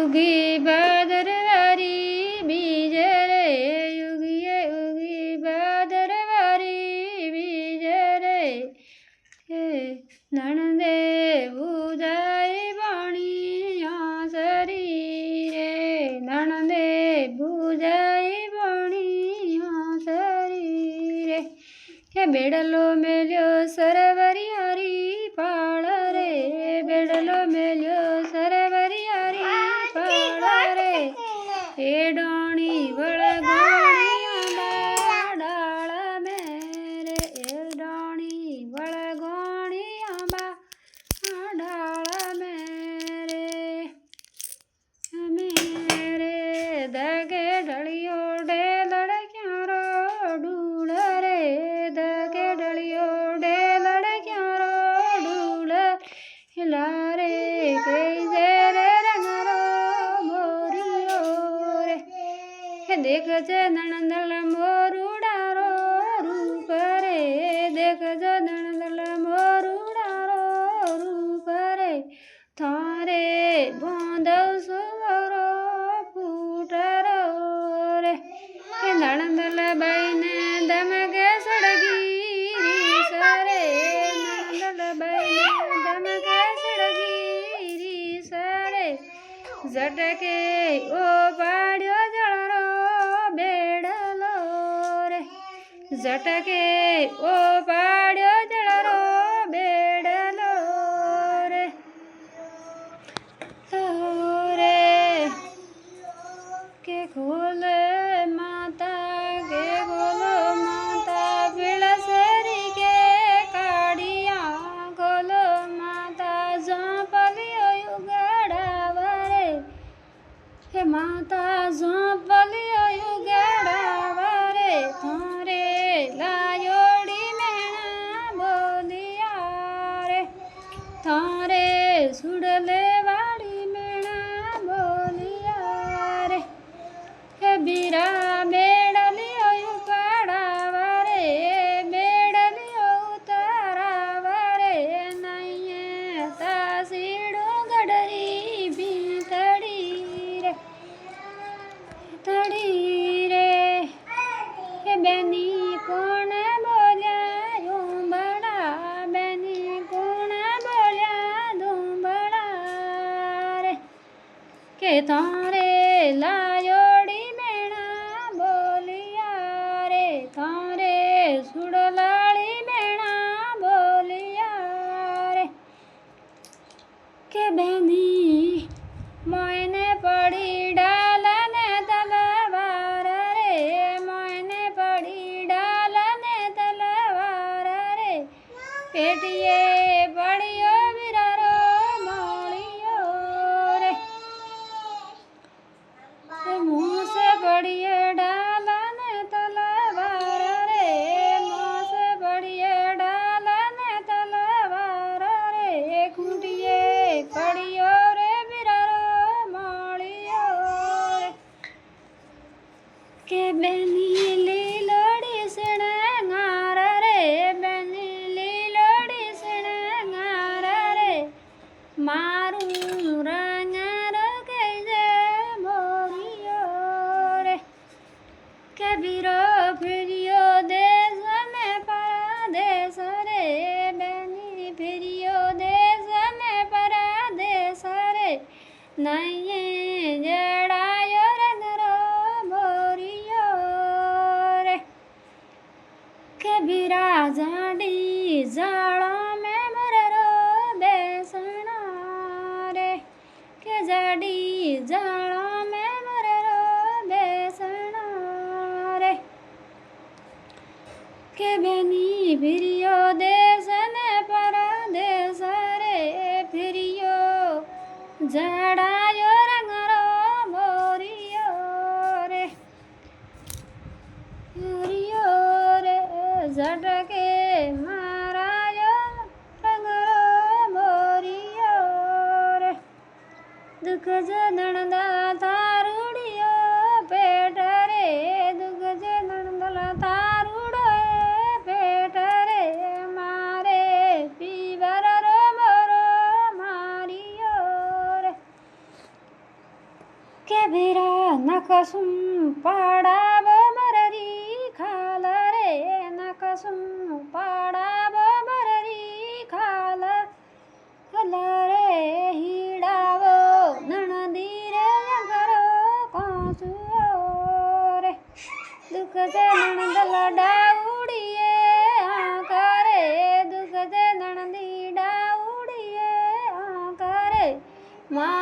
उगी भादरवारी बीज रे उगिए उगी भादरवारी बीज रे नणंदे बुझाई बणी हंसरी रे नणंदे बुझाई बणी हंसरी रे के बेड़लो मेल्यो सरवरी हरी पाड़ रे बेड़लो मेल्यो सरवरी हरी पाड़ रे ए डोणी वळगोणी आंबा डाळ मेरे ए डोणी वळगोणी आंबा डाळ मेरे मेरे दगे डलियो डे लड़कियां रो डूल रे दगे डलियो डे लड़कियां रो डूल हिलारे के जेरे रंग रो मोरियो रे देख जे नणंदल मोरुड़ा रो रूप रे देख जे नणंदल मोरुड़ा रो रूप रे थारे बांधव सुवरो फूटरो रे नणंदल बाई ने दमके सड़गी सरे नणंदल बाई ने दमके सड़गी सरे झटके ओ पाड़ियो जळरो बेड़लो रे झटके ओ पाड़ियो जळरो बेड़लो रे के खोले माता के खोलो माता बिलसरी के काड़िया खोलो माता झोंपलियो युगड़ावरे हे माता झोंपलियो युगड़ावरे थारे लायोड़ी मेणा बोलिया रे थारे सुड़ले वाड़ी मेणा बोलिया रे हे बीरा बेड़लियो युगड़ावरे बेड़लियो उतारावरे नैये तासीड़ो गडरी भीतड़ी रे तड़ी रे हे बेनी कोण बोल्या यूंबड़ा बेनी कोण बोल्या दूंबड़ा रे के थारे लायोड़ी मेणा बोलिया रे थारे सुड़लाड़ी मेणा बोलिया रे के बेनी मोयने पड़ी डालने तलवार रे मोयने पड़ी डालने तलवार रे पेटिए पड़ियो बिरारो मोड़ियो रे मुँह से पड़िए डालने तलवार रे मुँह से पड़िए डालने तलवार रे खूंटिए पड़ियो रे बिरारो मोड़ियो रे के बेनी लीलोड़ी सिणगार रे बेनी लीलोड़ी सिणगार रे मारू रंग रखे जे मोरियो रे के बीरो फिरियो देश में परदेश रे बेनी फिरियो देश में परदेश रे नैये जड़ायो रंगरो मोरियो रे के बीरा झाड़ी जाड़ों में मररो बेसना रे के झाड़ी जाड़ों में मररो बेसना रे के बेनी फिरियो देश ने परदेश रे फिरियो जड़ायो रंगरो मोरियो रे मोरियो रे झटके मारायो रंगरो मोरियो रे दुख नणंदा तारुड़ियो पेट रे दुख नणंदला तारुड़ो पेट रे मारे पीवर रो मोरो मारियो रे કે ભેરા નકસુમ પાડાબ મરરી ખાલ રે નકસુમ પાડાબ મરરી ખાલ રે હીડાવો નણદી રે ઘરો કોસુઓ રે દુઃખ છે નણદ લડાઉડીએ કરે દુઃખ છે નણદી ડાઉડીએ કરે મા